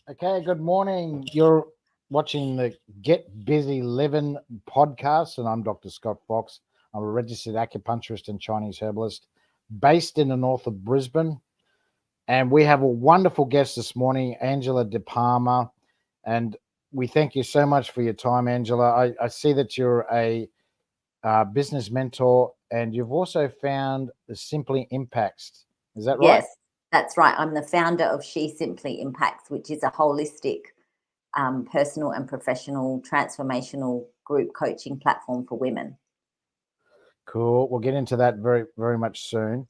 Okay, good morning. You're watching the Get Busy Livin podcast, and I'm Dr. Scott Fox. I'm a registered acupuncturist and Chinese herbalist based in the north of Brisbane. And we have a wonderful guest this morning, Angela De Palma. And we thank you so much for your time, Angela. I see that you're a business mentor and you've also found the Simply Impacts. Is that right? Yes, that's right. I'm the founder of She Simply Impacts, which is a holistic personal and professional transformational group coaching platform for women. Cool. We'll get into that very, very much soon.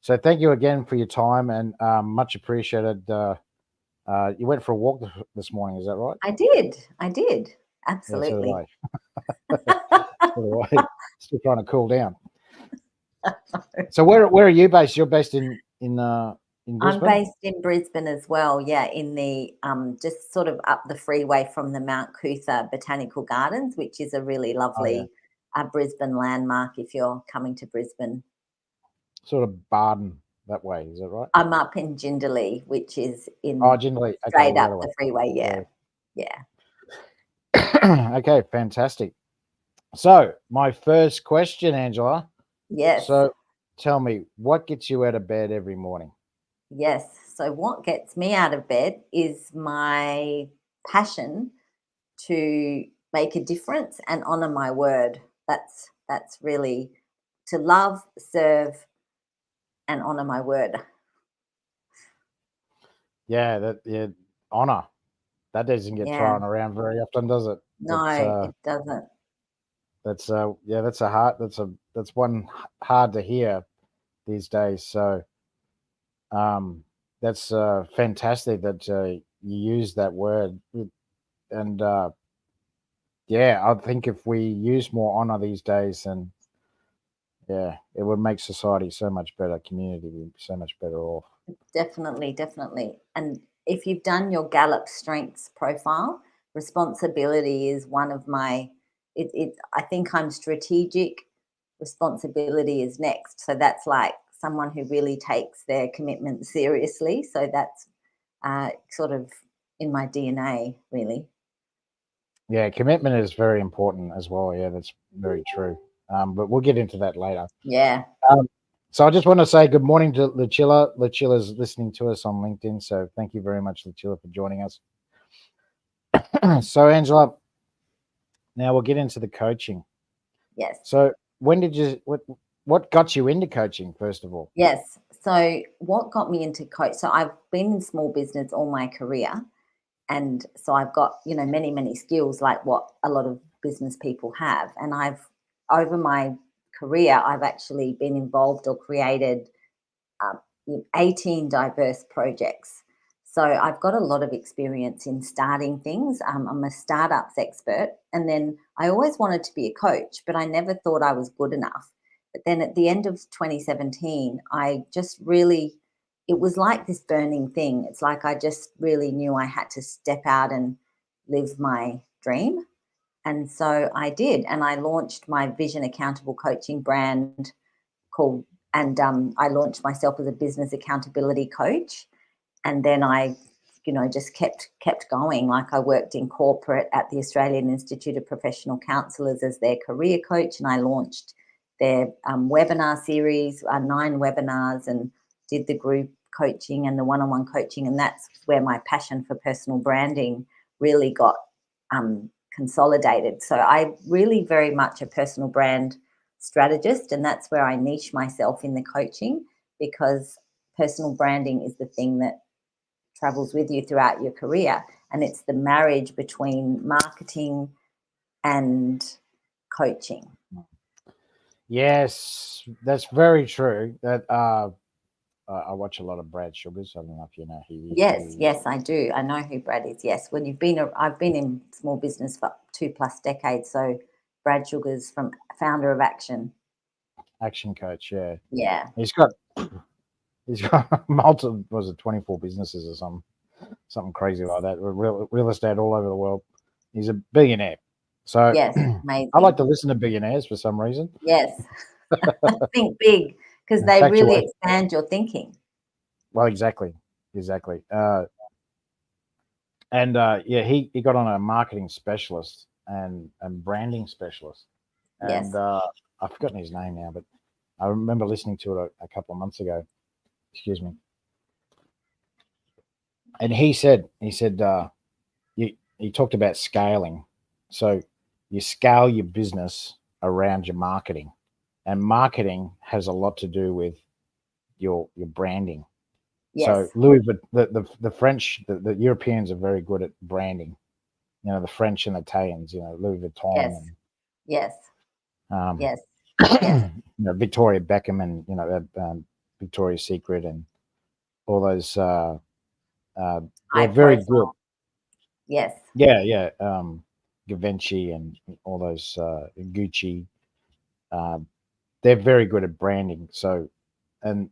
So thank you again for your time and much appreciated. You went for a walk this morning, is that right? I did. Yeah, so did Absolutely. I. So did I. Still trying to cool down. So where are you based? You're based in I'm Brisbane? based in Brisbane as well. Yeah, in the just sort of up the freeway from the Mount Cootha Botanical Gardens, which is a really Oh yeah, lovely Brisbane landmark if you're coming to Brisbane. sort of Barden that way, is that right? I'm up in Jindalee, which is Oh, in generally, okay, straight the up other way. the freeway. Yeah. Yeah. Okay, fantastic. So my first question, Angela. Yes. So tell me, what gets you out of bed every morning? Yes. So what gets me out of bed is my passion to make a difference and honor my word. That's really to love, serve, and honor my word. Yeah, honor. That doesn't get Yeah. thrown around very often, does it? No, That's it doesn't. yeah, that's one hard to hear these days. So that's fantastic that you use that word, and yeah, I think if we use more honor these days, then yeah, it would make society so much better, community would be so much better off. Definitely, definitely. And if you've done your Gallup strengths profile, responsibility is one of my I think I'm strategic, responsibility is next. So that's like someone who really takes their commitment seriously. So that's sort of in my DNA, really. Yeah, commitment is very important as well. Yeah, that's very true. But we'll get into that later. Yeah. Um, so I just want to say good morning to Lucilla. Lucilla's listening to us on LinkedIn, so thank you very much, Lucilla, for joining us. So Angela, now we'll get into the coaching. Yes. So when did you what got you into coaching, first of all? Yes. So what got me into coach? So I've been in small business all my career. And so I've got, many skills like what a lot of business people have. And over my career, I've actually been involved or created um, 18 diverse projects. So I've got a lot of experience in starting things. I'm a startups expert. And then I always wanted to be a coach, but I never thought I was good enough. But then at the end of 2017, I just really, it was like this burning thing. It's like I just really knew I had to step out and live my dream. And so I did. And I launched my Vision Accountable Coaching brand called, and I launched myself as a business accountability coach. And then I, just kept going. Like I worked in corporate at the Australian Institute of Professional Counsellors as their career coach, and I launched their webinar series, 9 webinars, and did the group coaching and the one-on-one coaching. And that's where my passion for personal branding really got consolidated. So I really very much a personal brand strategist, and that's where I niche myself in the coaching, because personal branding is the thing that travels with you throughout your career, and it's the marriage between marketing and coaching. Yes, that's very true. That I watch a lot of Brad Sugars. I don't know if you know Yes, I do. I know who Brad is. Yes, when I've been in small business for 2+ decades. So Brad Sugars, from founder of Action Coach. Yeah, Yeah. he's got multiple, was it 24 businesses or something crazy like that. Real estate all over the world. He's a billionaire. So Yes, I like amazing. to listen to billionaires for some reason. Yes, think big, because they really Infatuation. expand your thinking. Well, exactly. And yeah, he got on a marketing specialist and branding specialist, and Yes. I've forgotten his name now, but I remember listening to it a couple of months ago. Excuse me. And he said he talked about scaling. So you scale your business around your marketing, and marketing has a lot to do with your branding. So Yes. the French, the Europeans are very good at branding. You know, the French and Italians. You know, Louis Yes. Vuitton Yes. and Yes. Yes. Victoria Beckham and Victoria's Secret and all those. Uh, High they're very good. profile. Yes. Yeah, yeah. Givenchy and all those Gucci. Uh, they're very good at branding. So, and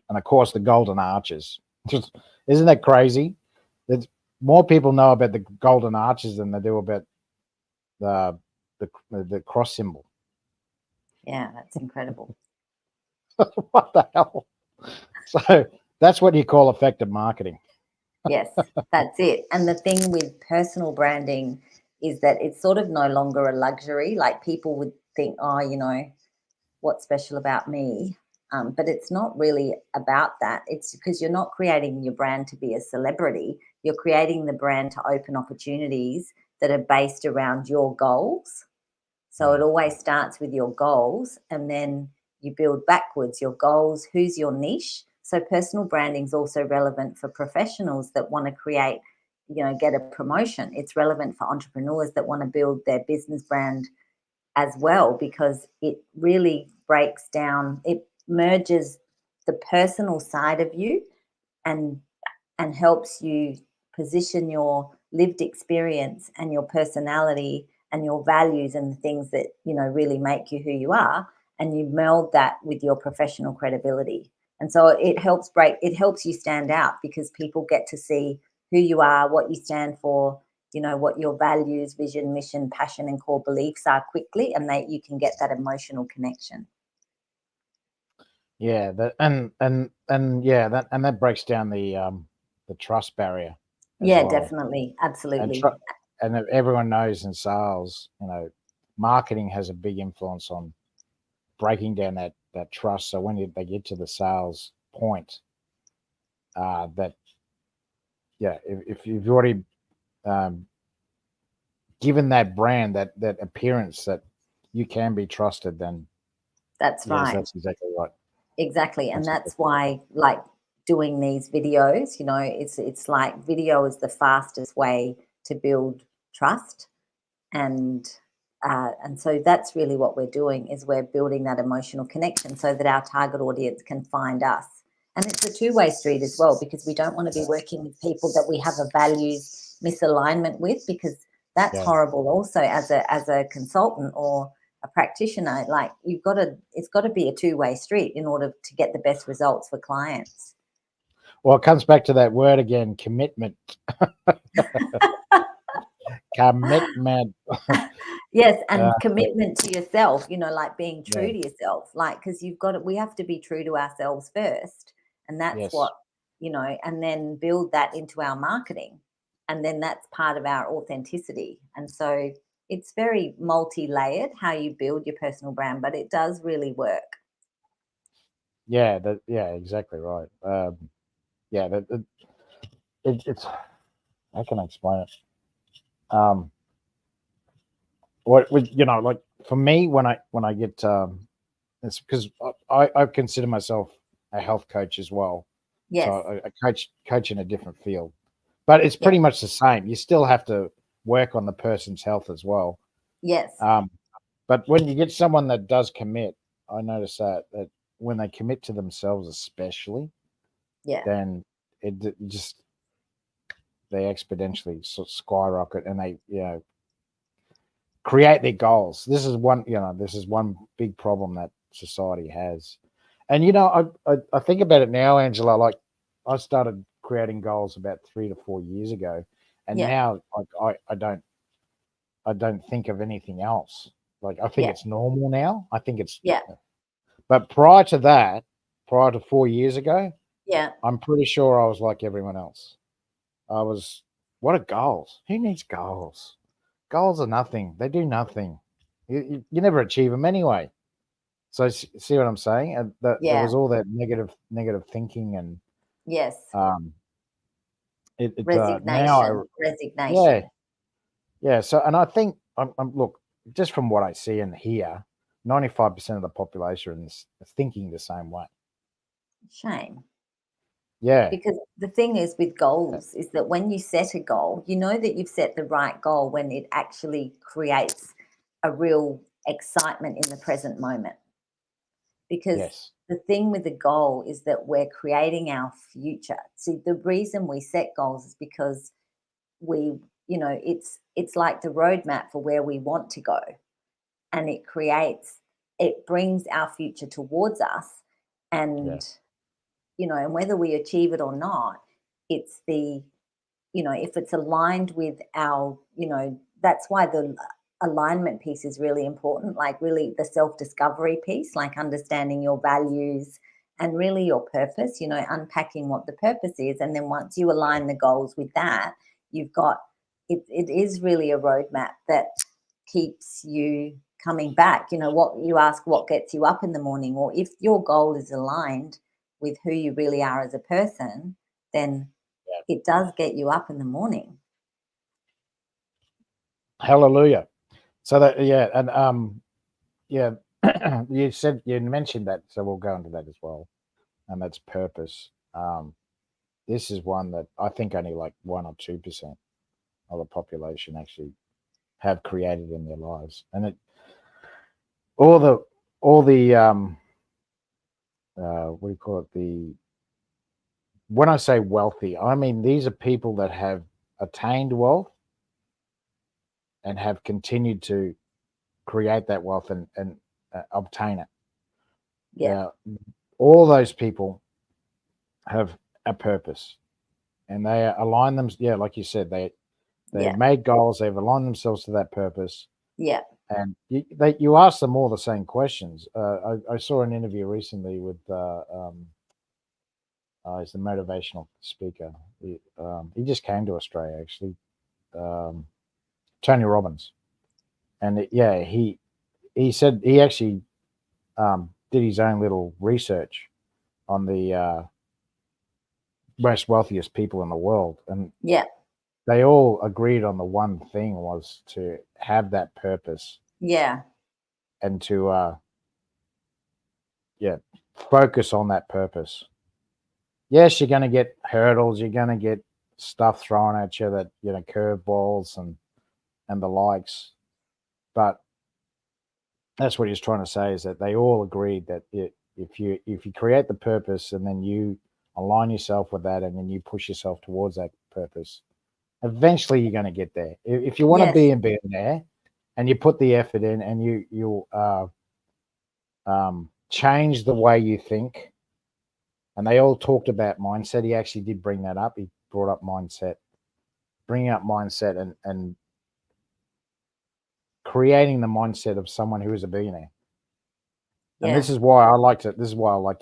of course the Golden Arches. Just isn't that crazy? That more people know about the Golden Arches than they do about the the cross symbol. Yeah, that's incredible. What the hell? So that's what you call effective marketing. Yes, that's it. And the thing with personal branding is that it's sort of no longer a luxury. Like people would think, oh, what's special about me? But it's not really about that. It's because you're not creating your brand to be a celebrity. You're creating the brand to open opportunities that are based around your goals. So it Mm. always starts with your goals and then you build backwards your goals. Who's your niche? So personal branding is also relevant for professionals that want to create, get a promotion. It's relevant for entrepreneurs that want to build their business brand as well, because it really breaks down, it merges the personal side of you and helps you position your lived experience and your personality and your values and the things that really make you who you are, and you meld that with your professional credibility. And so it helps you stand out because people get to see who you are, what you stand for, what your values, vision, mission, passion and core beliefs are quickly, and you can get that emotional connection. Yeah, that and yeah, that breaks down the trust barrier as Yeah, well. definitely, And absolutely. everyone knows in sales, marketing has a big influence on breaking down that trust. So when they get to the sales point, that yeah, if you've already um, given that brand that appearance that you can be trusted, then That's yes, right. that's exactly right. Exactly, and That's that's exactly right. why, like, doing these videos, it's like video is the fastest way to build trust, and so that's really what we're doing, is we're building that emotional connection so that our target audience can find us. And it's a two-way street as well, because we don't want to be working with people that we have a values misalignment with, because that's Yeah. horrible also as a consultant or a practitioner. Like, it's got to be a two-way street in order to get the best results for clients. Well, it comes back to that word again, commitment. Commitment. Yes, Uh, and commitment to yourself, like being yeah. true to yourself, like, because we have to be true to ourselves first. And that's Yes. what, and then build that into our marketing. And then that's part of our authenticity. And so it's very multi layered how you build your personal brand, but it does really work. Yeah. That. Yeah. Exactly right. Yeah. It's how can I explain it? Um, like for me when I get it's because I consider myself a health coach as well, so Yes. I coach in a different field, but it's Yeah. pretty much the same. You still have to work on the person's health as well. Yes. Um, but when you get someone that does commit, I notice that when they commit to themselves, especially, Yeah. then it just they exponentially skyrocket, and they create their goals. This is one big problem that society has. And I think about it now, Angela. Like I started creating goals about 3 to 4 years ago, and Yeah. now like I don't think of anything else. Like I think Yeah. it's normal now. I think it's, Yeah. but prior to that, prior to 4 years ago, Yeah. I'm pretty sure I was like everyone else. I was. What are goals? Who needs goals? Goals are nothing. They do nothing. You never achieve them anyway. So see what I'm saying? And there Yeah. was all that negative thinking, and Yes. um, now Resignation. yeah, Resignation. yeah. So, and I think look, just from what I see and hear, 95% of the population is thinking the same way. Shame. Yeah, Because the thing is with goals is that when you set a goal, you know that you've set the right goal when it actually creates a real excitement in the present moment. Because yes, the thing with the goal is that we're creating our future. See, the reason we set goals is because we, it's like the roadmap for where we want to go, and it brings our future towards us. yeah, And and whether we achieve it or not, it's the if it's aligned with our, that's why the alignment piece is really important, like really the self discovery piece, like understanding your values and really your purpose, unpacking what the purpose is. And then once you align the goals with that, you've got it is really a roadmap that keeps you coming back. What you ask, what gets you up in the morning, or if your goal is aligned with who you really are as a person, then yeah. it does get you up in the morning. Hallelujah. So that yeah, and yeah, you mentioned that, so we'll go into that as well, and that's purpose. This is one that I think only like 1 or 2% of the population actually have created in their lives, and it all the all the what do you call it, the when I say wealthy, I mean these are people that have attained wealth and have continued to create that wealth and obtain it. Yeah, Now, all those people have a purpose, and they align them. Yeah, like you said, they've yeah, made goals. They've aligned themselves to that purpose, yeah, and you ask them all the same questions. I saw an interview recently with he's the motivational speaker. He just came to Australia actually, um, Tony Robbins, and yeah, he said he actually did his own little research on the most wealthiest people in the world, and yeah, they all agreed on the one thing was to have that purpose yeah, and to yeah, focus on that purpose. Yes, you're going to get hurdles, you're going to get stuff thrown at you, that curveballs and the likes, but that's what he's trying to say, is that they all agreed that if you create the purpose and then you align yourself with that and then you push yourself towards that purpose, eventually you're going to get there. If you want to yes, be a billionaire and you put the effort in and you change the way you think, and they all talked about mindset. He actually did bring that up. He brought up mindset, bringing up mindset and creating the mindset of someone who is a billionaire. And yeah. this is why I like to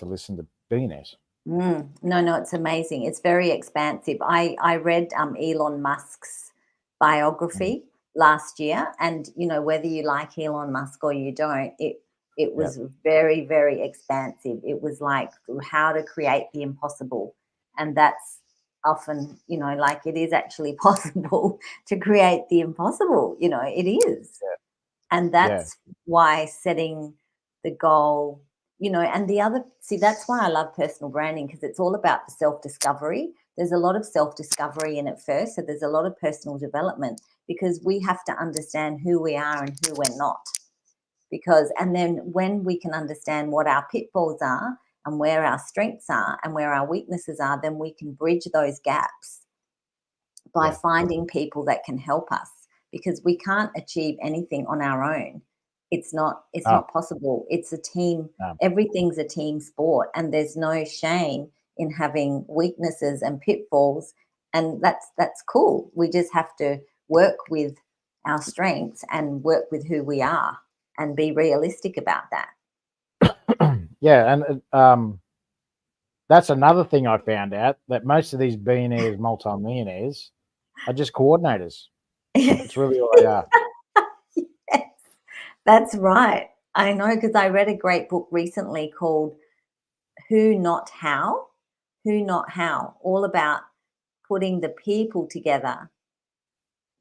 listen to billionaires. No, no, it's amazing. It's very expansive. I read Elon Musk's Mm. biography last year, and whether you like Elon Musk or you don't, it Yeah, was very, very expansive. It was like how to create the impossible, and that's often, like it is actually possible to create the impossible. It is. And yeah, that's why setting the goal, and the other, see, that's why I love personal branding, because it's all about the self discovery. There's a lot of self discovery in it first. So there's a lot of personal development, because we have to understand who we are and who we're not. Because, and then when we can understand what our pitfalls are and where our strengths are and where our weaknesses are, then we can bridge those gaps by yeah. finding people that can help us, because we can't achieve anything on our own. It's No, not possible. It's a team. no. Everything's a team sport, and there's no shame in having weaknesses and pitfalls, and that's cool. We just have to work with our strengths and work with who we are and be realistic about that. Yeah, and that's another thing I found out, that most of these billionaires, multimillionaires, are just coordinators. It's really all they are. Yes, that's right. I know, because I read a great book recently called Who Not How, Who Not How, all about putting the people together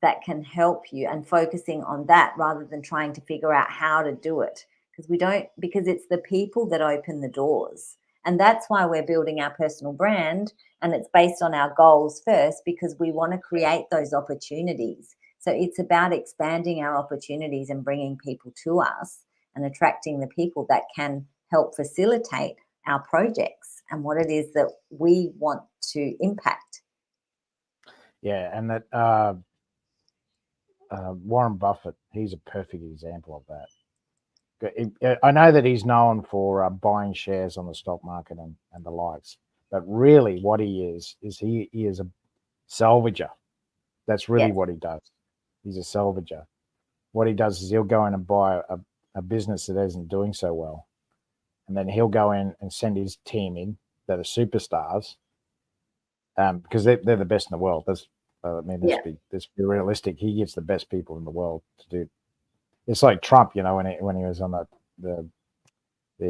that can help you and focusing on that rather than trying to figure out how to do it, because it's the people that open the doors. And that's why we're building our personal brand, and it's based on our goals first, because we want to create those opportunities. So it's about expanding our opportunities and bringing people to us and attracting the people that can help facilitate our projects and what it is that we want to impact. Yeah, and that Warren Buffett, he's a perfect example of that. I know that he's known for buying shares on the stock market and the likes, but really what he is he is a salvager. That's really Yes. what he does. He's a salvager. What he does is he'll go in and buy a business that isn't doing so well, and then he'll go in and send his team in that are superstars, because they're the best in the world. Yeah. Let's be realistic. He gets the best people in the world to do. It's like Trump, when he was on the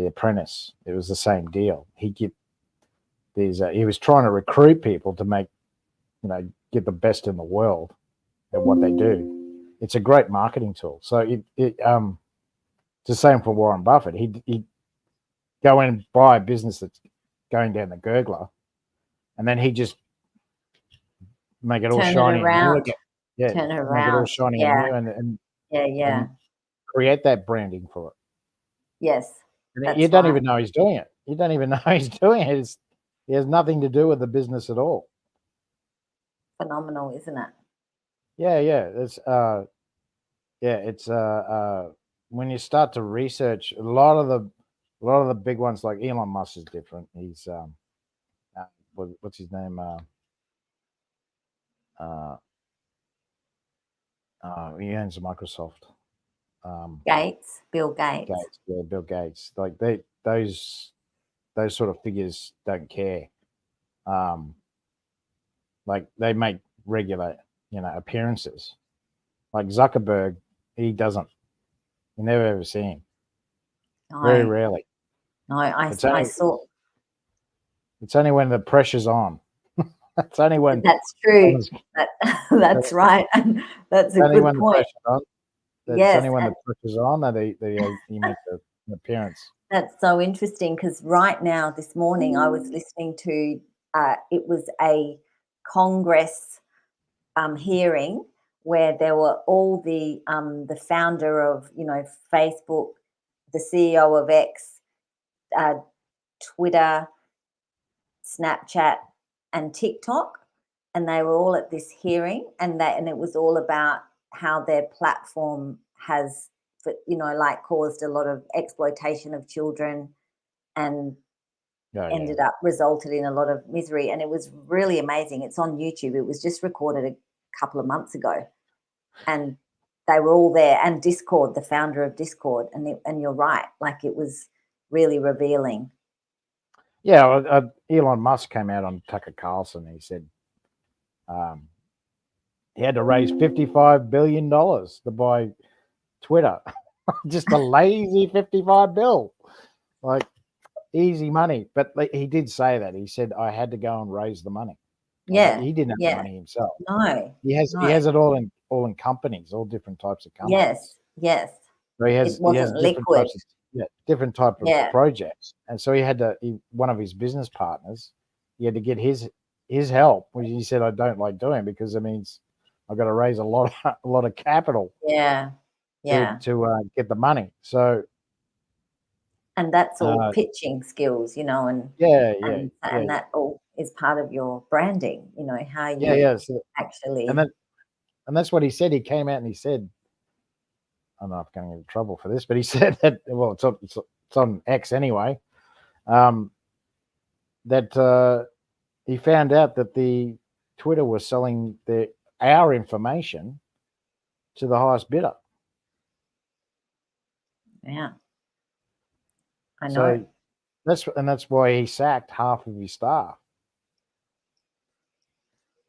Apprentice, it was the same deal. He was trying to recruit people to get the best in the world at what they do. It's a great marketing tool. So it's the same for Warren Buffett. He'd go in and buy a business that's going down the gurgler, and then he just make it all Turn it shiny and new around. again. Yeah, Turn it make it all around. shiny and Yeah. new, and Yeah. create that branding for it. Yes. And That's you don't right. even know he's doing it. You don't even know he's doing it. He has nothing to do with the business at all. Phenomenal, isn't it? Yeah, yeah. It's when you start to research a lot of the big ones, like Elon Musk is different. He's what's his name? Uh, he owns Microsoft. Bill Gates. Gates, yeah, Bill Gates. Like those sort of figures don't care. Like they make regular, appearances. Like Zuckerberg, he doesn't. You never ever see him. Very No, rarely. no, I It's only saw. it's only when the pressure's on. It's only when That's true. someone's That's right. And that's a only good when the point. pressure's on. It's Yes, only when the and pressure's on that he makes an appearance. that's so interesting, because right now, this morning, I was listening to. It was a Congress hearing where there were all the founder of Facebook, the CEO of X, uh, Twitter, Snapchat, and TikTok, and they were all at this hearing, and it was all about how their platform has, like, caused a lot of exploitation of children and Oh yeah. ended up resulted in a lot of misery. And it was really amazing. It's on YouTube. It was just recorded a couple of months ago, and they were all there. And Discord, the founder of Discord, and you're right, like, it was really revealing. Yeah, Elon Musk came out on Tucker Carlson. He said he had to raise $55 billion to buy Twitter. Just a lazy 55 bill. Like, easy money. But he did say that. He said, I had to go and raise the money. Yeah, He didn't have the yeah. money himself. No, He has no. it all in companies, all different types of companies. Yes, yes. So he It has wasn't liquid. different type of Yeah, projects. And so he had to one of his business partners, he had to get his help, which he said, I don't like doing, because it means I've got to raise a lot of capital yeah, yeah. to get the money. So And that's all uh, pitching skills, and yeah, and yeah, and that all is part of your branding, how yeah, you yeah. So, and actually. then and that's what he said. He came out and he said, I'm not going to get in trouble for this, but he said that, well, it's on X anyway, that he found out that the Twitter was selling our information to the highest bidder. Yeah, I know. So that's why he sacked half of his staff.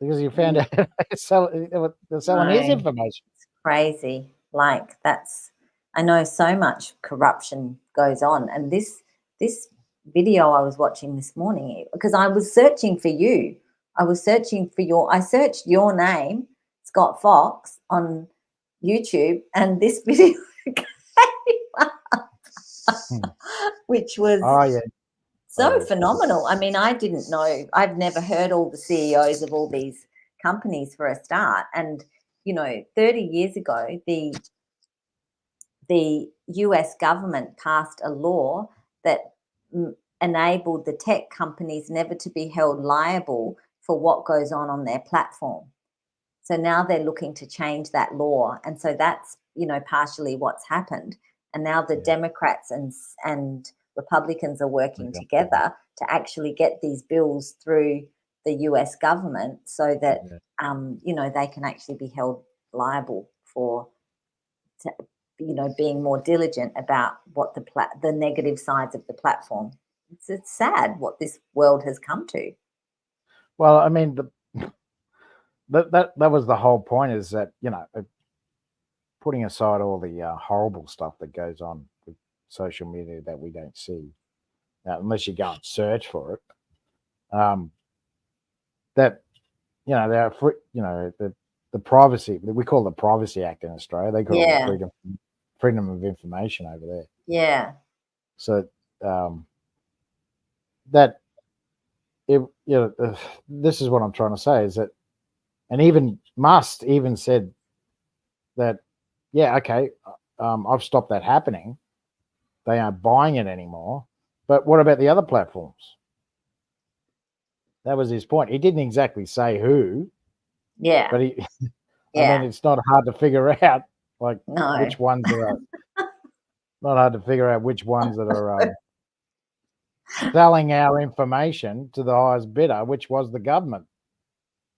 because you found out they're selling his No. information. Crazy. Like I know so much corruption goes on. And this video I was watching this morning, because I was searching for you. I searched your name, Scott Fox, on YouTube, and this video came up, which was Oh yeah. so phenomenal. I mean, I didn't know, I've never heard all the CEOs of all these companies for a start. And, 30 years ago, the US government passed a law that enabled the tech companies never to be held liable for what goes on their platform. So now they're looking to change that law. And so that's, partially what's happened. And now the Democrats and Republicans are working together to actually get these bills through the US government so that, they can actually be held liable for, being more diligent about what the negative sides of the platform. It's sad what this world has come to. Well, I mean, that was the whole point, is that, putting aside all the horrible stuff that goes on with social media that we don't see, unless you go and search for it, that, they're free, the privacy, we call the Privacy Act in Australia, they call it the freedom of information over there. Yeah. So that it, this is what I'm trying to say, is that, and even Musk even said that, okay, I've stopped that happening. They aren't buying it anymore. But what about the other platforms? That was his point. He didn't exactly say who. Yeah. But I mean, it's not hard to figure out, like, No. which ones are not hard to figure out which ones that are selling our information to the highest bidder, which was the government.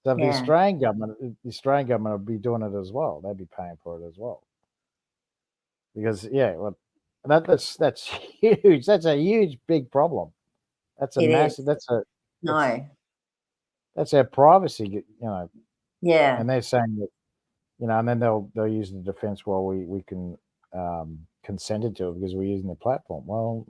So the Australian government would be doing it as well. They'd be paying for it as well. Because that's huge. That's a huge, big problem. That's a massive. That's our privacy. Yeah. And they're saying that, and then they'll use the defense. Well, we can consented to it because we're using the platform. Well,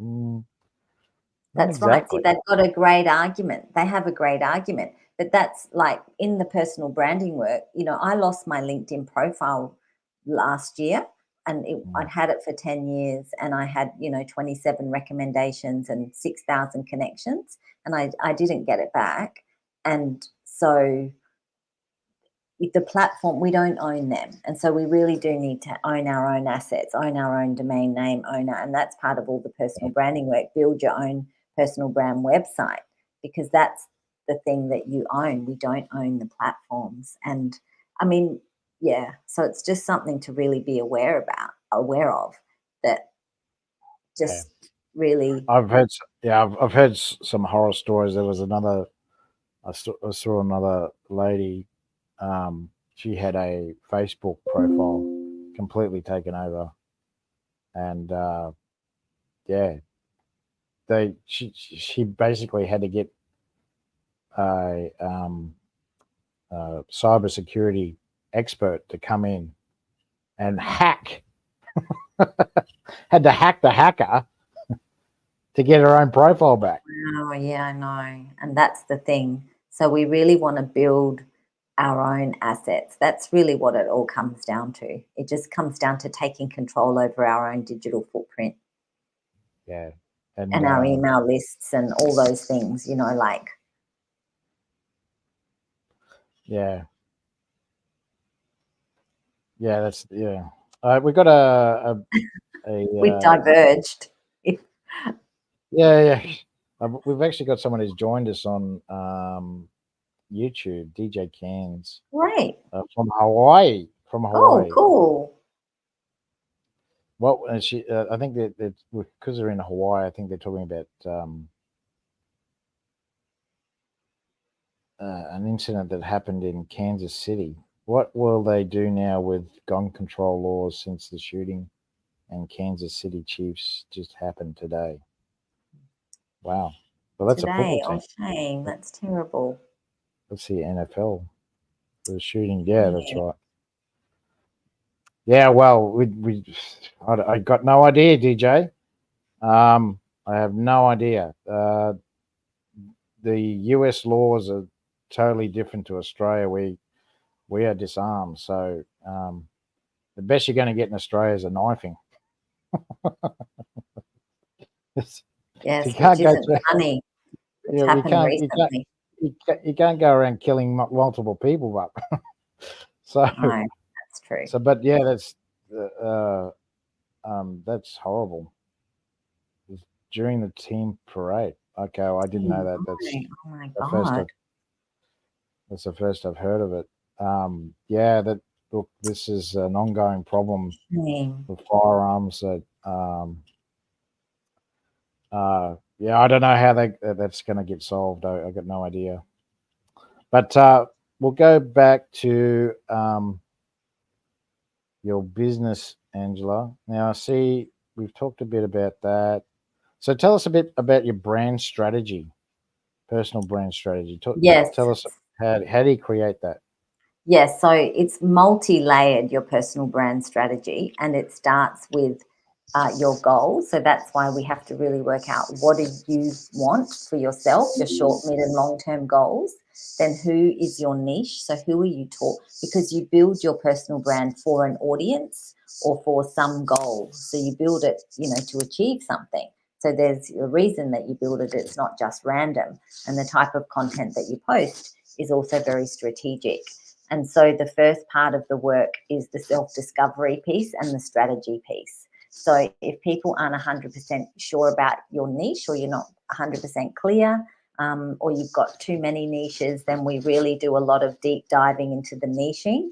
that's exactly. Right. See, they've got a great argument. They have a great argument. But that's like in the personal branding work. I lost my LinkedIn profile last year, and I'd had it for 10 years, and I had 27 recommendations and 6,000 connections, and I didn't get it back. And so the platform, we don't own them, and so we really do need to own our own assets, own our own domain name owner, and that's part of all the personal branding work. Build your own personal brand website, because that's the thing that you own. We don't own the platforms. And I mean, so it's just something to really be aware of, that just really. I've heard some horror stories. There was I saw another lady. She had a Facebook profile completely taken over, and she basically had to get a cybersecurity expert to come in and hack. Had to hack the hacker to get her own profile back. Oh yeah, I know, and that's the thing. So we really want to build our own assets. That's really what it all comes down to. It just comes down to taking control over our own digital footprint. Yeah. And our email lists and all those things, like. Yeah. Yeah, that's we got a we diverged. Yeah. We've actually got someone who's joined us on YouTube, DJ Cans. Right. From Hawaii. Oh, cool. Well, and she, I think that because they're in Hawaii, I think they're talking about an incident that happened in Kansas City. What will they do now with gun control laws since the shooting and Kansas City Chiefs just happened today? Wow. Well, that's a football team. Oh, shame. That's terrible. That's the NFL. the shooting. Yeah, that's right. Yeah, well, I got no idea, DJ. I have no idea. The US laws are totally different to Australia. We are disarmed, so the best you're going to get in Australia is a knifing. You Yes, which can't go isn't to funny. It's you happened can't recently. you can't go around killing multiple people, but so No, that's true. but yeah, that's horrible. It's during the team parade. Okay, well, I didn't Oh know that. oh my The first God. I've that's the first I've heard of it. Yeah, that look, this is an ongoing problem Shame. with firearms. That yeah, I don't know how that's going to get solved. I got no idea. But we'll go back to your business, Angela. Now, I see we've talked a bit about that. So tell us a bit about your brand strategy, personal brand strategy. Yes. Tell us how do you create that? Yes, so it's multi-layered, your personal brand strategy, and it starts with your goals. So that's why we have to really work out what do you want for yourself, your short, mid, and long-term goals. Then who is your niche? So who are you taught? Because you build your personal brand for an audience or for some goal. So you build it, to achieve something. So there's a reason that you build it. It's not just random. And the type of content that you post is also very strategic. And so the first part of the work is the self-discovery piece and the strategy piece. So if people aren't 100% sure about your niche, or you're not 100% clear, or you've got too many niches, then we really do a lot of deep diving into the niching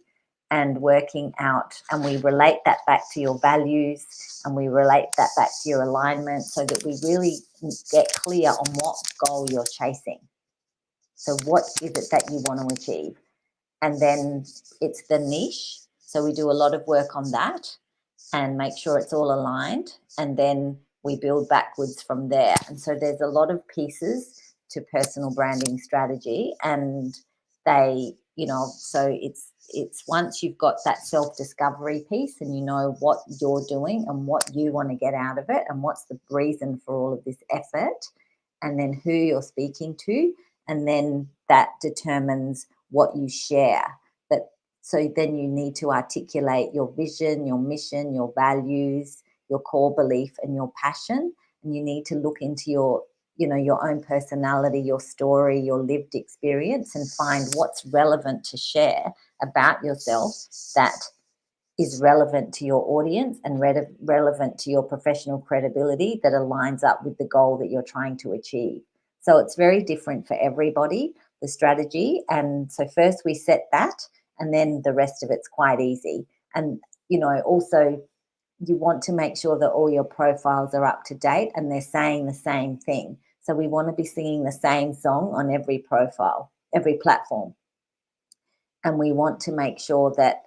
and working out, and we relate that back to your values, and we relate that back to your alignment, so that we really get clear on what goal you're chasing. So what is it that you want to achieve? And then it's the niche. So we do a lot of work on that and make sure it's all aligned. And then we build backwards from there. And so there's a lot of pieces to personal branding strategy. And so it's once you've got that self-discovery piece and you know what you're doing and what you want to get out of it and what's the reason for all of this effort, and then who you're speaking to, and then that determines what you share. That So then you need to articulate your vision, your mission, your values, your core belief, and your passion. And you need to look into your own personality, your story, your lived experience, and find what's relevant to share about yourself that is relevant to your audience and relevant to your professional credibility, that aligns up with the goal that you're trying to achieve. So it's very different for everybody, the strategy. And so first we set that, and then the rest of it's quite easy. And, also you want to make sure that all your profiles are up to date and they're saying the same thing. So we want to be singing the same song on every profile, every platform. And we want to make sure that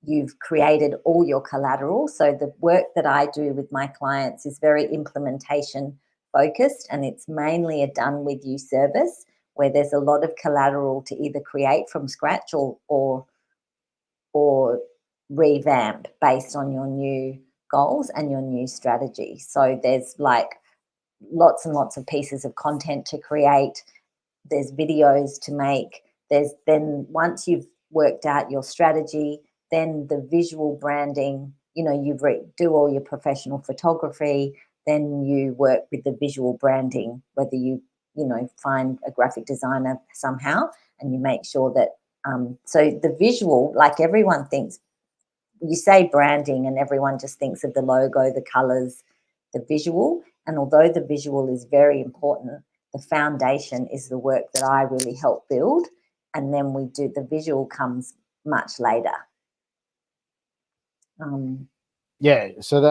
you've created all your collateral. So the work that I do with my clients is very implementation focused, and it's mainly a done with you service where there's a lot of collateral to either create from scratch or revamp based on your new goals and your new strategy. So there's like lots and lots of pieces of content to create. There's videos to make. There's then, once you've worked out your strategy, then the visual branding, do all your professional photography, then you work with the visual branding, whether find a graphic designer somehow, and you make sure that, so the visual, like everyone thinks, you say branding and everyone just thinks of the logo, the colors, the visual. And although the visual is very important, the foundation is the work that I really help build. And then the visual comes much later. Yeah. So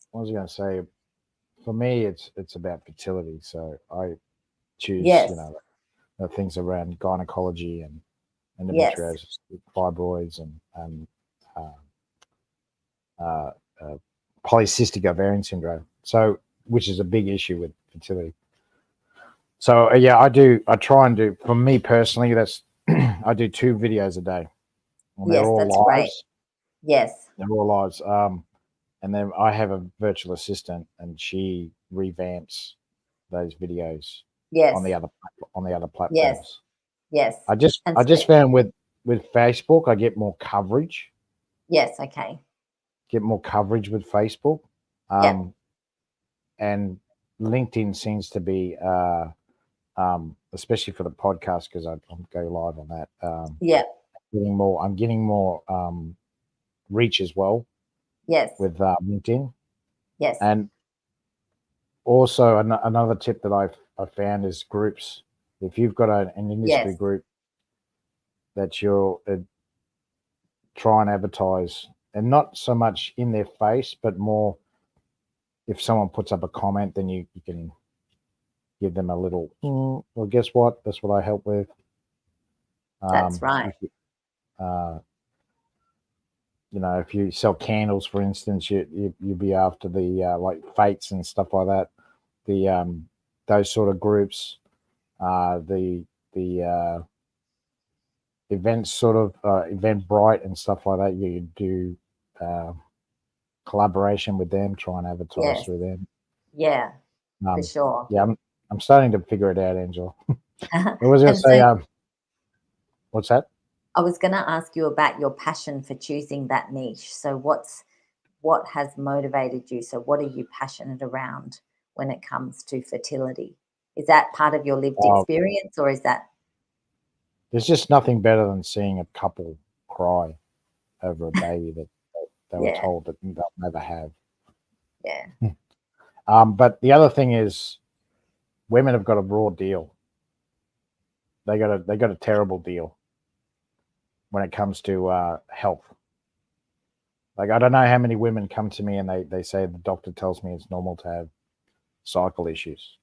what was I going to say? For me, it's about fertility. So I choose, Yes, the things around gynecology and yes, endometriosis, fibroids, and uh, uh, polycystic ovarian syndrome. So, which is a big issue with fertility. So yeah, I try and do, for me personally, that's I do 2 videos a day, and they're Yes, all that's great. lives. Yes, They're all lives. And then I have a virtual assistant, and she revamps those videos yes, on the other yes, platforms. yes. And I so, just found with Facebook, I get more coverage. yes, okay. Get more coverage with Facebook, Yep, um, and LinkedIn seems to be, especially for the podcast, because I go live on that. yep, I'm getting more reach as well yes, with LinkedIn. yes, And also, another tip that I found is groups. If you've got an industry yes, group that you're try and advertise, and not so much in their face, but more if someone puts up a comment, then you can give them a little. Well, guess what? That's what I help with. that's right. If you, if you sell candles, for instance, you'd be after the like fates and stuff like that. The those sort of groups, the events, sort of Eventbrite and stuff like that. You do uh, collaboration with them, try and advertise Yes, through them. yeah, for Um, sure. yeah, I'm starting to figure it out, Angela. I was going to And say, so what's that? I was going to ask you about your passion for choosing that niche. So what has motivated you? So what are you passionate around when it comes to fertility? Is that part of your lived Uh, experience, or is that there's just nothing better than seeing a couple cry over a baby that they were yeah, told that they'll never have. yeah, But the other thing is, women have got a raw deal. They got a terrible deal when it comes to health. Like, I don't know how many women come to me and they say the doctor tells me it's normal to have cycle issues.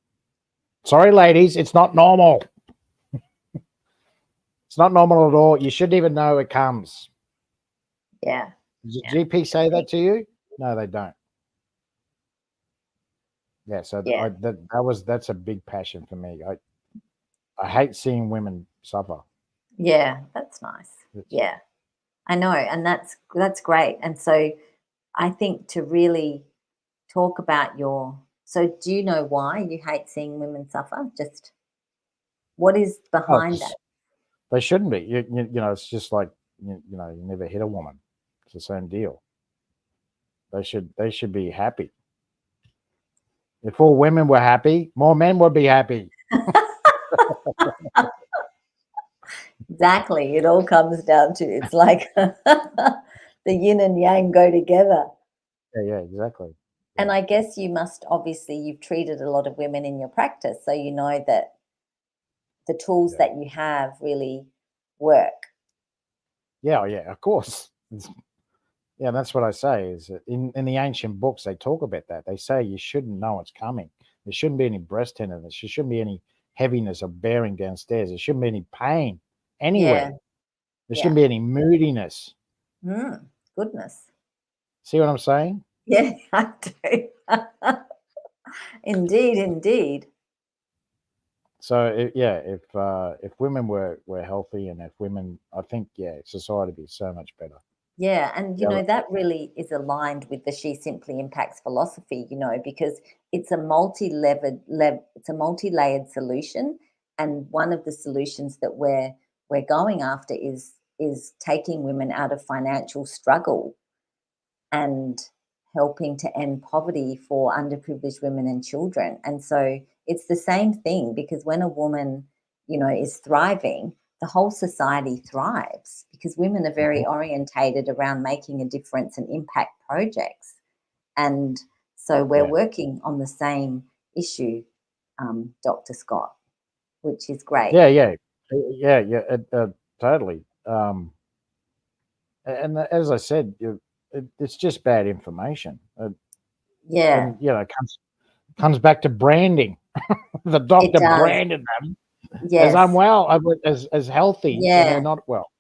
Sorry, ladies, it's not normal. It's not normal at all. You shouldn't even know it comes. yeah, Does your yeah, GP say that to you? No, they don't. Yeah, so yeah, that's a big passion for me. I hate seeing women suffer. yeah. That's nice. It's, Yeah, I know, and that's great. And so I think to really talk about your so do you know why you hate seeing women suffer? Just what is oh, behind that? they shouldn't be. It's just like you never hit a woman. It's the same deal. They should be happy. If all women were happy, more men would be happy. Exactly. It all comes down to it's like the yin and yang go together. Yeah, exactly. And Yeah, I guess you must obviously you've treated a lot of women in your practice, so you know that the tools yeah, that you have really work. yeah, yeah. Of course. Yeah, that's what I say. Is that in the ancient books they talk about that. They say you shouldn't know it's coming. There shouldn't be any breast tenderness. There shouldn't be any heaviness or bearing downstairs. There shouldn't be any pain Yeah, anywhere. There yeah. shouldn't be any moodiness. Goodness. See what I'm saying? Yeah, I do. Indeed, indeed. So if women were healthy, and if women, I think, yeah, society would be so much better. Yeah, and Yeah, that really is aligned with the She Simply Impacts philosophy, because it's a it's a multi-layered solution, and one of the solutions that we're going after is taking women out of financial struggle and helping to end poverty for underprivileged women and children. And so it's the same thing because when a woman, is thriving, the whole society thrives because women are very orientated around making a difference and impact projects. And so we're yeah, working on the same issue, Dr. Scott, which is great. yeah, yeah, yeah. Totally. And as I said, it's just bad information, Yeah, and it comes back to branding. The it doctor does. branded them as Yes. unwell, as healthy when they're Yeah. not well.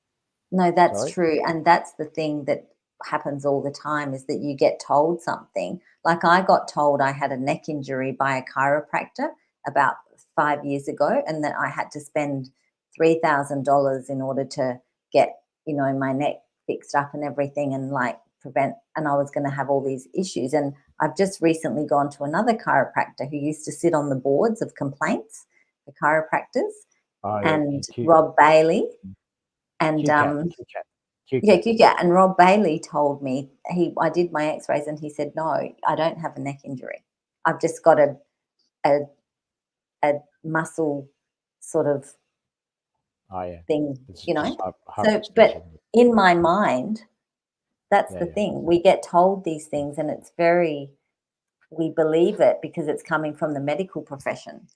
No, that's Sorry. true, and that's the thing that happens all the time is that you get told something. Like I got told I had a neck injury by a chiropractor about 5 years ago, and that I had to spend $3,000 in order to get, my neck fixed up and everything, and like prevent, and I was going to have all these issues. And I've just recently gone to another chiropractor who used to sit on the boards of complaints, the chiropractors, Oh, yeah. and Rob Bailey. And yeah, QCAT. And Rob Bailey told me, I did my x-rays and he said, no, I don't have a neck injury. I've just got a muscle sort of thing, So, but in my mind, that's the thing. We get told these things and it's we believe it because it's coming from the medical profession.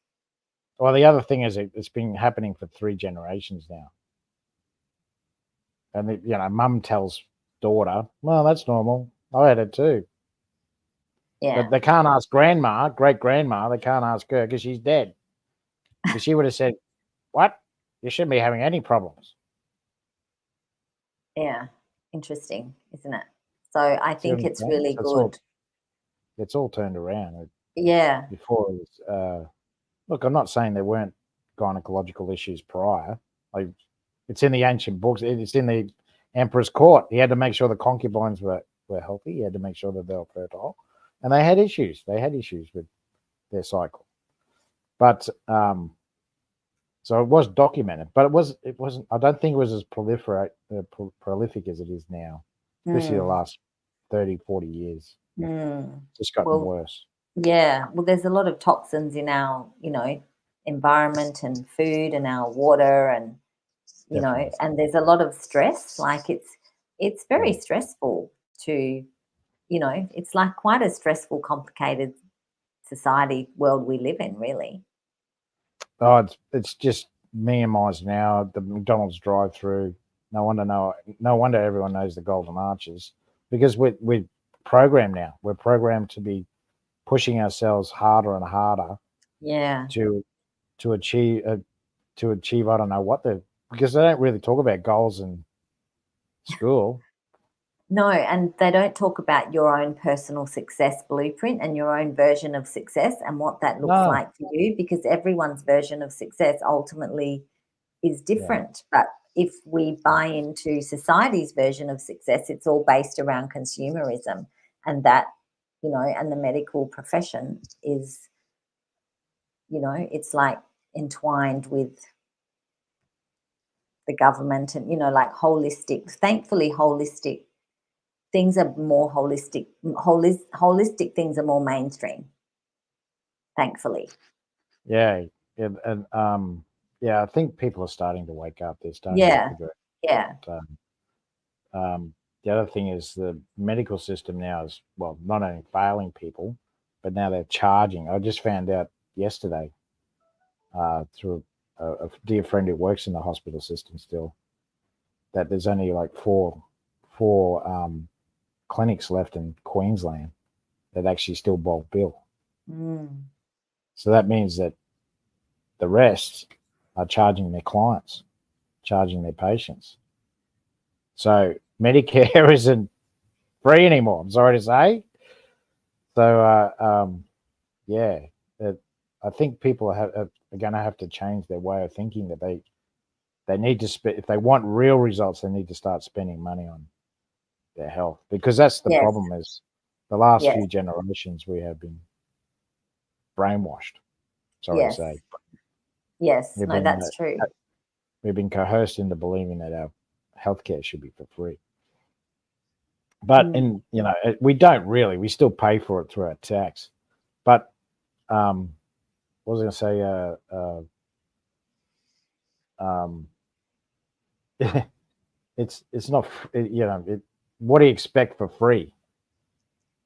Well, the other thing is it's been happening for 3 generations now. And, mum tells daughter, well, that's normal. I had it too. Yeah. But they can't ask grandma, great-grandma, they can't ask her because she's dead. Because she would have said, what? You shouldn't be having any problems. Yeah. Interesting, isn't it? So I think it's really good. It's all turned around. Yeah. Before it was, look, I'm not saying there weren't gynecological issues prior. Like, it's in the ancient books. It's in the emperor's court. He had to make sure the concubines were healthy. He had to make sure that they were fertile. And they had issues. They had issues with their cycle. But so it was documented. But it wasn't. I don't think it was as prolific as it is now, especially the last 30, 40 years. It's just gotten worse. Yeah. Well, there's a lot of toxins in our, environment and food and our water, and and there's a lot of stress. Like it's very stressful to, it's like quite a stressful, complicated world we live in, really. Oh, it's just minimized now. The McDonald's drive-through. No wonder everyone knows the Golden Arches, because we're programmed now. We're programmed to be pushing ourselves harder and harder. Yeah. To achieve I don't know what because they don't really talk about goals in school. No, and they don't talk about your own personal success blueprint and your own version of success and what that looks like for you, because everyone's version of success ultimately is different. But if we buy into society's version of success, it's all based around consumerism, and that, and the medical profession is, it's like entwined with the government and, like thankfully holistic things are more holistic. Holistic things are more mainstream, thankfully. Yeah. And I think people are starting to wake up. They're starting to figure it out. The other thing is the medical system now is, well, not only failing people, but now they're charging. I just found out yesterday through a dear friend who works in the hospital system still, that there's only like four clinics left in Queensland that actually still bulk bill. So that means that the rest are charging their clients, charging their patients. So Medicare isn't free anymore, I'm sorry to say. So I think people are going to have to change their way of thinking, that they need to spend, if they want real results, they need to start spending money on their health, because that's the problem. Is the last few generations we have been brainwashed. Sorry to say. Yes, that's true. We've been coerced into believing that our healthcare should be for free. But we don't really. We still pay for it through our tax. But what was I going to say? It's not. What do you expect for free?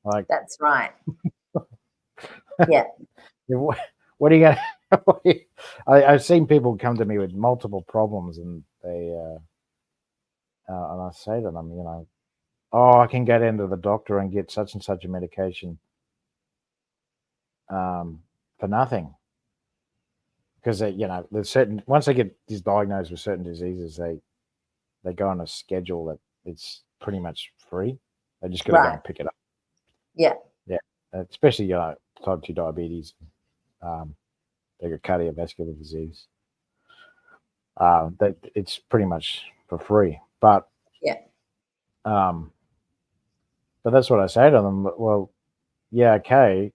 Like, that's right. Yeah. What are you gonna? I've seen people come to me with multiple problems, and they and I say to them, I can get into the doctor and get such and such a medication for nothing, because there's certain, once they get diagnosed with certain diseases, they go on a schedule that it's pretty much free. They just got to go and pick it up. Yeah, especially type 2 diabetes. they got cardiovascular disease. That it's pretty much for free. But Yeah. um, but that's what I say to them. Well, yeah, okay,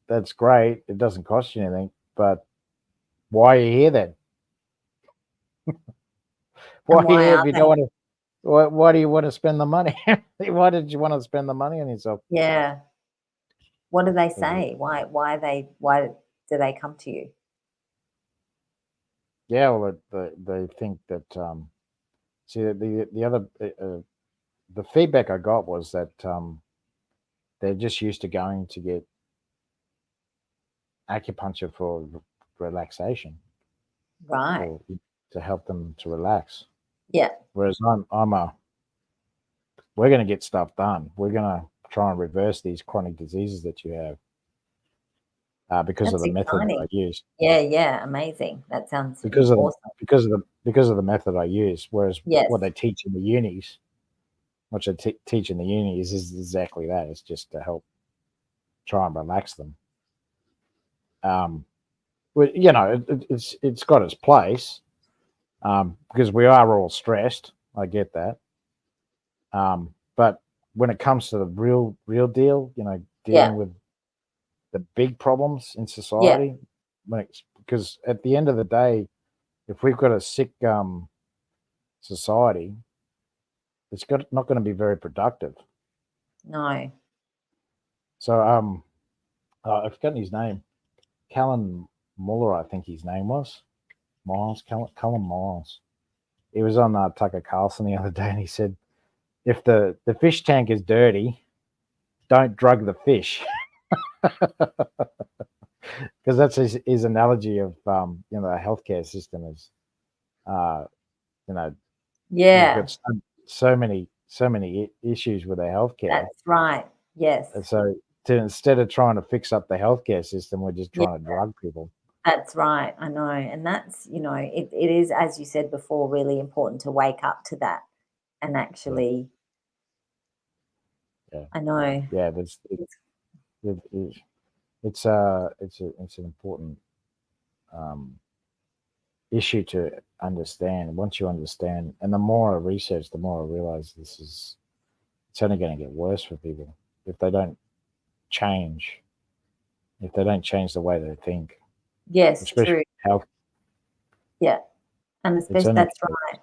that's great. It doesn't cost you anything, but why are you here then? Why And are you why here are if you they? don't want to? Why do you want to spend the money? Why did you want to spend the money on yourself? Yeah. What do they Uh, say? Why do they come to you? Yeah, well, they think that see the other the feedback I got was that they're just used to going to get acupuncture for relaxation Right. or to help them to relax. Yeah. Whereas we're going to get stuff done. We're going to try and reverse these chronic diseases that you have because of That's the method that exciting. I use. Yeah, yeah, amazing. That sounds Because of awesome. because of the method I use. Whereas Yes. what they teach in the unis, what they teach in the unis is exactly that. It's just to help try and relax them. Well, it's got its place because we are all stressed. I get that. But when it comes to the real deal, Yeah. dealing with the big problems in Yeah. society, because at the end of the day, if we've got a sick society, it's not going to be very productive. No. So I've forgotten his name. Callan Muller, I think his name was Miles. Callan Miles. He was on Tucker Carlson the other day, and he said, "If the fish tank is dirty, don't drug the fish," because that's his analogy of the healthcare system is uh, you know we've Yeah, got so many issues with our healthcare, that's right. Yes. and so instead of trying to fix up the healthcare system, we're just Yeah, trying to drug people. that's right. I know. And that's, it is, as you said before, really important to wake up to that and Yeah, actually, yeah, I know. yeah. It's, It, it's an important um, issue to understand. Once you understand, and the more I research, the more I realize it's only going to get worse for people if they don't change. If they don't change the way they think, yes, especially true. health, Yeah. And it's especially only that's right.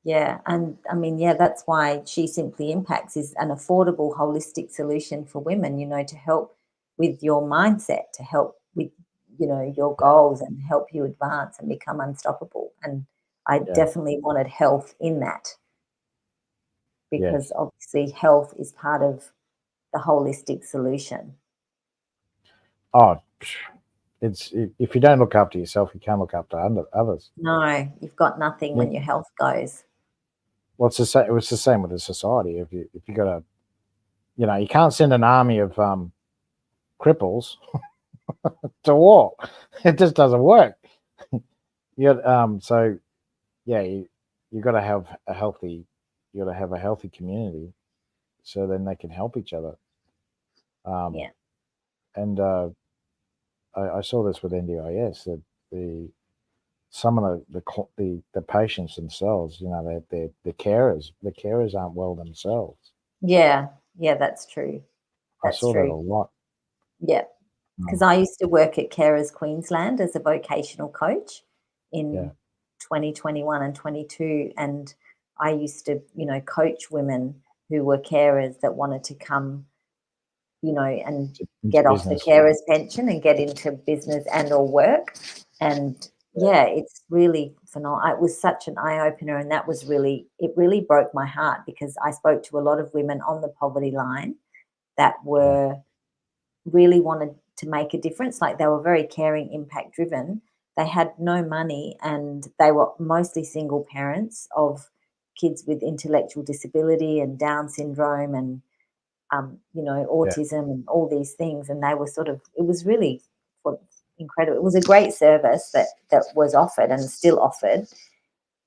Yeah. And I mean, yeah, that's why She Simply Impacts is an affordable, holistic solution for women, to help with your mindset, to help with, your goals and help you advance and become unstoppable. And I yeah, definitely wanted health in that yes. because obviously health is part of the holistic solution. Oh, if you don't look after yourself, you can't look after others. No, you've got nothing Yeah. when your health goes. Well, it's the same. It's the same with the society. If you got a, you can't send an army of cripples to war. It just doesn't work. So yeah, you got to have a healthy, you got to have a healthy community, so then they can help each other. Um, Yeah. and I saw this with NDIS that the some of the patients themselves, the carers aren't well themselves. Yeah. Yeah, that's true. I That's saw that a true. lot. Yeah. Because Um, I used to work at Carers Queensland as a vocational coach yeah, in 2021 and 22. And I used to, coach women who were carers that wanted to come, and into get off the business. carers pension and get into business and or work. And yeah, it's really phenomenal. It was such an eye opener. And it really broke my heart because I spoke to a lot of women on the poverty line that Yeah, were really wanted to make a difference. Like they were very caring, impact driven. They had no money and they were mostly single parents of kids with intellectual disability and Down syndrome and, yeah, autism and all these things. And they were it was really incredible. It was a great service that was offered and still offered.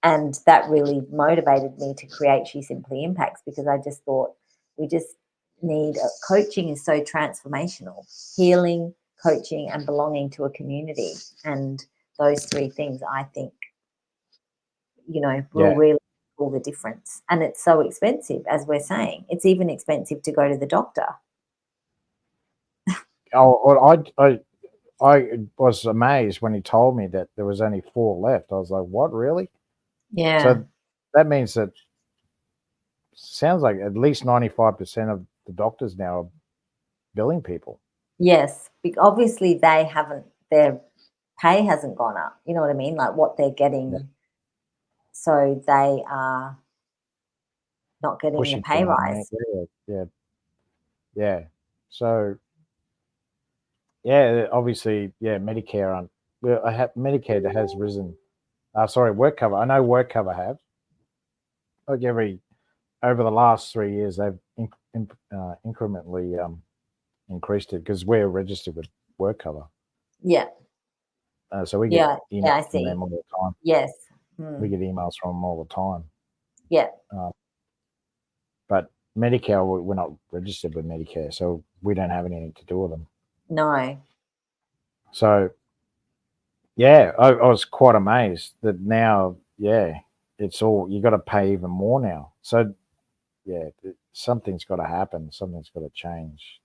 And that really motivated me to create She Simply Impacts because I just thought we just need coaching is so transformational. Healing, coaching and belonging to a community. And those three things, I think, will really make all the difference. And it's so expensive, as we're saying. It's even expensive to go to the doctor. Oh, well, I was amazed when he told me that there was only 4 left. I was like, what, really? Yeah. So that means that sounds like at least 95% of the doctors now are billing people. Yes. Obviously, their pay hasn't gone up. You know what I mean? Like what they're getting. Yeah. So they are not getting Pushing the pay for money. rise. Yeah. So, yeah, obviously, Medicare. I have Medicare that has risen. Sorry, work cover. I know work cover have. Like over the last 3 years, they've incrementally increased it because we're registered with work cover. Yeah. So we get I emails from see. them all the time. Yes. We get emails from them all the time. Yeah. But Medicare, we're not registered with Medicare, so we don't have anything to do with them. No. So, yeah, I was quite amazed that now, it's all, you got to pay even more now. So, yeah, something's got to happen. Something's got to change.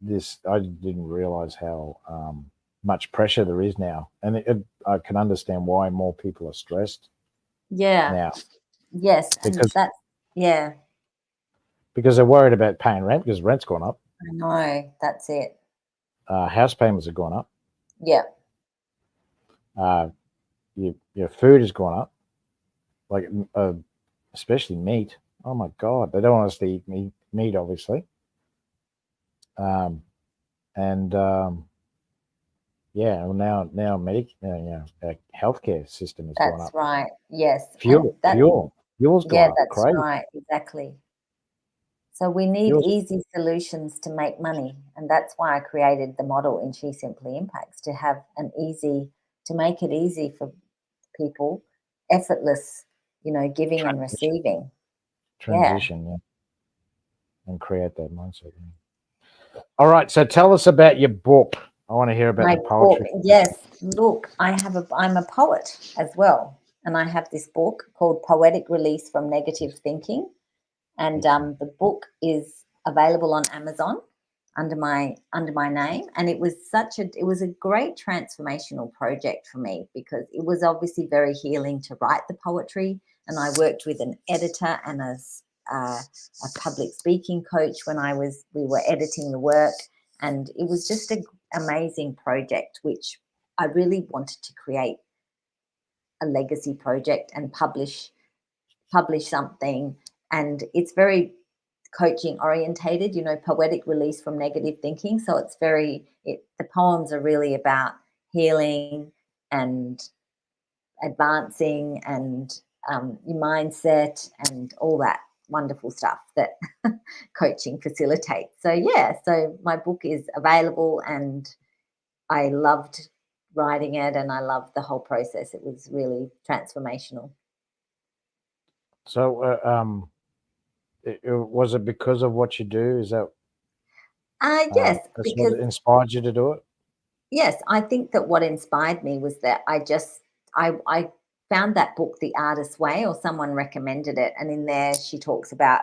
This, I didn't realize how much pressure there is now. And I can understand why more people are stressed Yeah. now. Yes. And Because yeah. Because they're worried about paying rent because rent's gone up. I know. That's it. House payments have gone up. Yeah. Your food has gone up, like especially meat. Oh my God, they don't want us to eat meat obviously. And well, now healthcare system has gone That's up. right. Yes. Fuel's gone up. That's Crazy. right. Exactly. So we need easy solutions to make money. And that's why I created the model in She Simply Impacts, to make it easy for people, effortless, giving and receiving. Transition, and create that mindset. All right, so tell us about your book. I want to hear about the poetry. Yes, look, I'm a poet as well, and I have this book called Poetic Release from Negative Thinking, and the book is available on Amazon under my name. And it was a great transformational project for me, because it was obviously very healing to write the poetry, and I worked with an editor and a public speaking coach when we were editing the work, and it was just an amazing project, which I really wanted to create a legacy project and publish something. And it's very coaching orientated, poetic release from negative thinking. So the poems are really about healing and advancing and your mindset and all that wonderful stuff that coaching facilitates. So my book is available, and I loved writing it, and I loved the whole process. It was really transformational. So, was it because of what you do? Is that Yes, that's because what inspired you to do it? yes, I think that what inspired me was that I found that book, The Artist's Way, or someone recommended it, and in there she talks about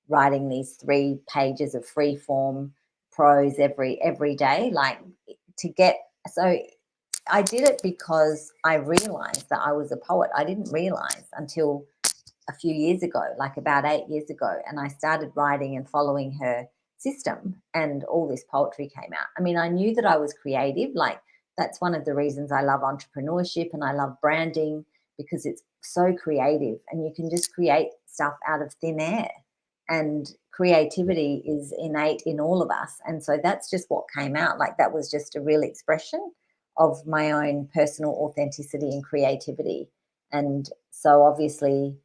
writing these 3 pages of free form prose every day, like to get. So I did it because I realized that I was a poet. I didn't realize until a few years ago, like about 8 years ago, and I started writing and following her system, and all this poetry came out. I mean, I knew that I was creative. Like, that's one of the reasons I love entrepreneurship and I love branding, because it's so creative and you can just create stuff out of thin air. And creativity is innate in all of us. And so that's just what came out. Like, that was just a real expression of my own personal authenticity and creativity. And so obviously,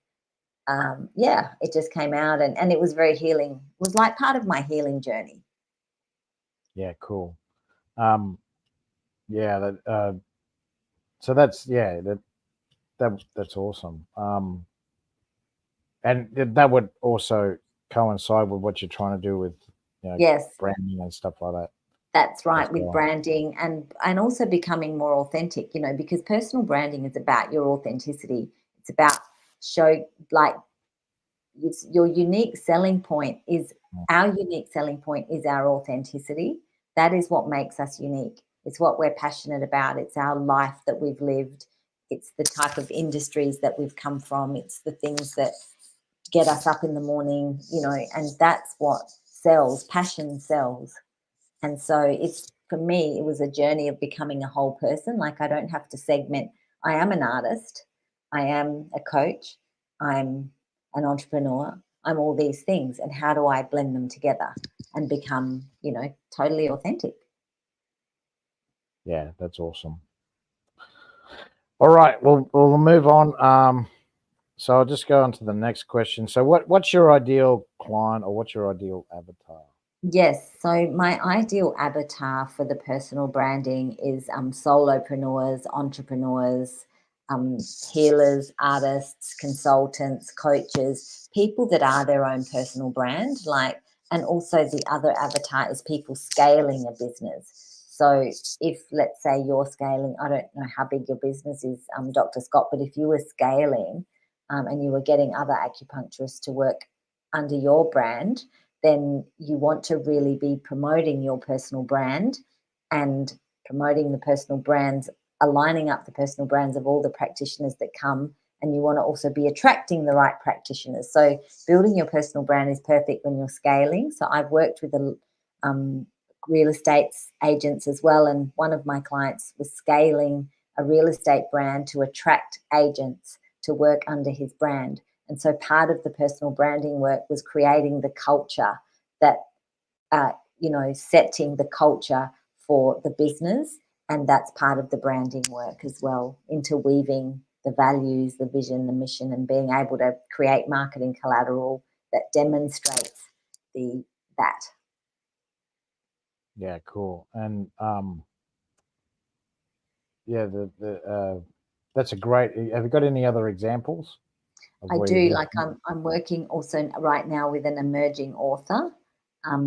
it just came out, and it was very healing. It was like part of my healing journey. Yeah, cool. So that's that's awesome. And that would also coincide with what you're trying to do with Yes, branding and stuff like that. That's right, That's with right. branding and also becoming more authentic, you know, because personal branding is about your authenticity. It's about show like it's your unique selling point is Mm. our unique selling point is our authenticity. That is what makes us unique. It's what we're passionate about. It's our life that we've lived. It's the type of industries that we've come from. It's the things that get us up in the morning, you know, and that's what sells. Passion sells. And so it's for me, it was a journey of becoming a whole person. Like I don't have to segment. I am an artist. I am a coach. I'm an entrepreneur. I'm all these things. And how do I blend them together and become, you know, totally authentic? Yeah, that's awesome. All right, well, we'll move on. So I'll just go on to the next question. So, what's your ideal client, or what's your ideal avatar? Yes. So my ideal avatar for the personal branding is solopreneurs, entrepreneurs, healers, artists, consultants, coaches, people that are their own personal brand. Like, and also the other avatar is people scaling a business. So if let's say you're scaling, I don't know how big your business is, Dr. Scott, but if you were scaling and you were getting other acupuncturists to work under your brand, then you want to really be promoting your personal brand and promoting the personal brands, aligning up the personal brands of all the practitioners that come. And you want to also be attracting the right practitioners. So building your personal brand is perfect when you're scaling. So I've worked with a real estate agents as well. And one of my clients was scaling a real estate brand to attract agents to work under his brand. And so part of the personal branding work was creating the culture that, you know, setting the culture for the business. And that's part of the branding work as well, interweaving the values, the vision, the mission, and being able to create marketing collateral that demonstrates the that. Yeah, cool. And yeah, the that's a great. Have you got any other examples of I where do. you've Like worked? I'm working also right now with an emerging author.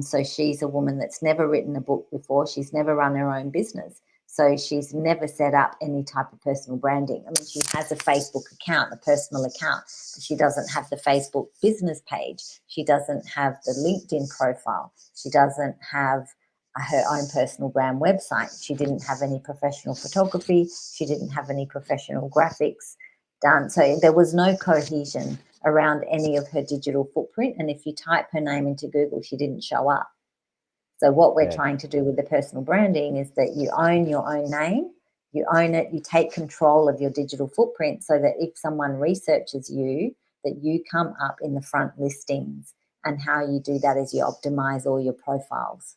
So she's a woman that's never written a book before. She's never run her own business. So she's never set up any type of personal branding. I mean, she has a Facebook account, a personal account, but she doesn't have the Facebook business page. She doesn't have the LinkedIn profile. She doesn't have her own personal brand website. She didn't have any professional photography. She didn't have any professional graphics done. So there was no cohesion around any of her digital footprint. And if you type her name into Google, she didn't show up. So what we're Yeah, trying to do with the personal branding is that you own your own name, you own it, you take control of your digital footprint so that if someone researches you, that you come up in the front listings. And how you do that is you optimize all your profiles.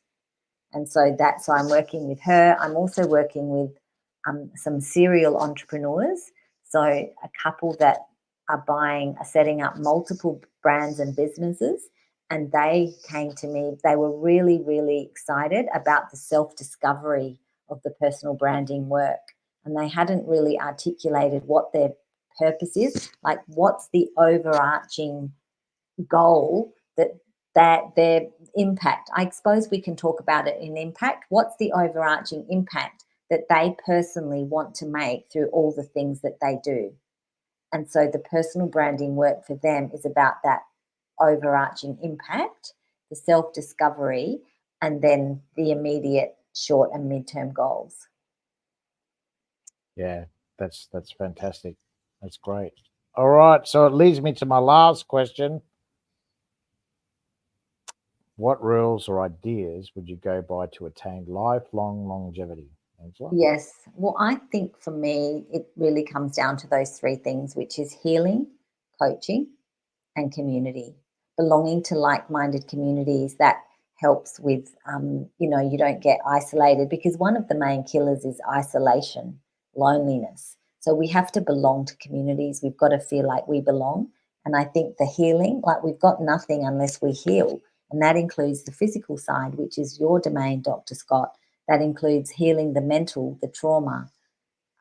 And so that's why I'm working with her. I'm also working with some serial entrepreneurs. So a couple that are setting up multiple brands and businesses. And they came to me, they were really, really excited about the self discovery of the personal branding work. And they hadn't really articulated what their purpose is, like what's the overarching goal that their impact. I suppose we can talk about it in impact. What's the overarching impact that they personally want to make through all the things that they do? And so the personal branding work for them is about that overarching impact, the self discovery, and then the immediate short and midterm goals. yeah, that's fantastic. That's great. All right, so it leads me to my last question. What rules or ideas would you go by to attain lifelong longevity, Angela? Yes. Well, I think for me, it really comes down to those three things, which is healing, coaching, and community. Belonging to like minded communities that helps with, you know, you don't get isolated because one of the main killers is isolation, loneliness. So we have to belong to communities. We've got to feel like we belong. And I think the healing, like we've got nothing unless we heal. And that includes the physical side, which is your domain, Dr. Scott. That includes healing the mental, the trauma,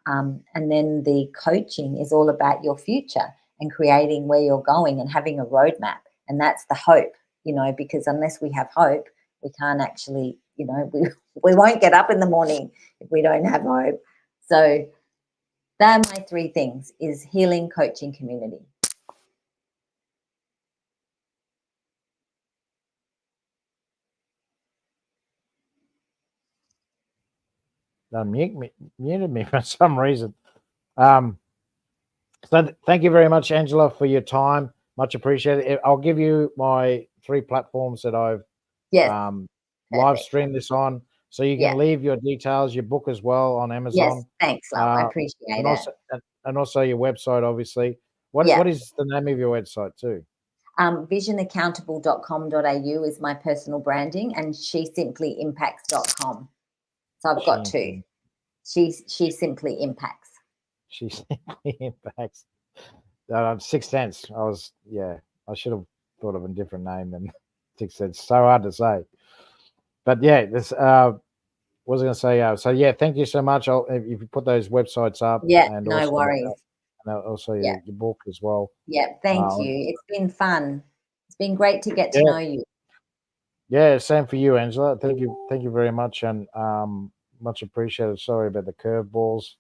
and then the coaching is all about your future and creating where you're going and having a roadmap. And that's the hope, you know, because unless we have hope, we can't actually you know, we won't get up in the morning if we don't have hope. So they're my three things: is healing, coaching, community. Muted me for some reason. So thank you very much, Angela, for your time. Much appreciated. I'll give you my 3 platforms that I've Yes, live perfect. streamed this on, so you Yeah. can leave your details, your book as well on Yes, Amazon, thanks, love. I uh, appreciate and it. also your website, obviously. Yeah. What is the name of your website too? Visionaccountable.com.au is my personal branding, and shesimply.impacts.com. So I've got two. She simply impacts. She simply impacts. 6 cents. I should have thought of a different name than 6 cents. So hard to say. But yeah, this was going to say. So yeah, thank you so much. If you put those websites up, Yeah, and no worries. also Yeah. your book as well. Yeah, thank you. It's been fun. It's been great to get to Yeah. know you. Yeah, same for you, Angela. Thank you very much, and much appreciated. Sorry about the curveballs.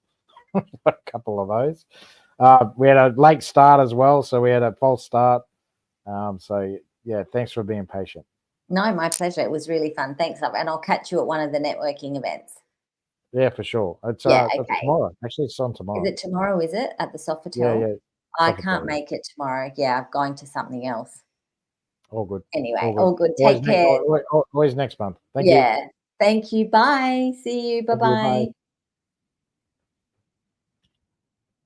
A couple of those. We had a late start as well, so we had a false start. So yeah, thanks for being patient. No, my pleasure. It was really fun. Thanks, love. And I'll catch you at one of the networking events. Yeah, for sure. It's Yeah, okay. tomorrow. Actually, it's on Is tomorrow. it tomorrow, is it? At the Yeah, Sofitel? yeah. I Sofitel, can't yeah. make it tomorrow. Yeah, I'm going to something else. All good. Anyway, All all good. good. Take care. Always next month. Thank you. Yeah. Thank you. Bye. See you. Thank you. Bye. Bye-bye.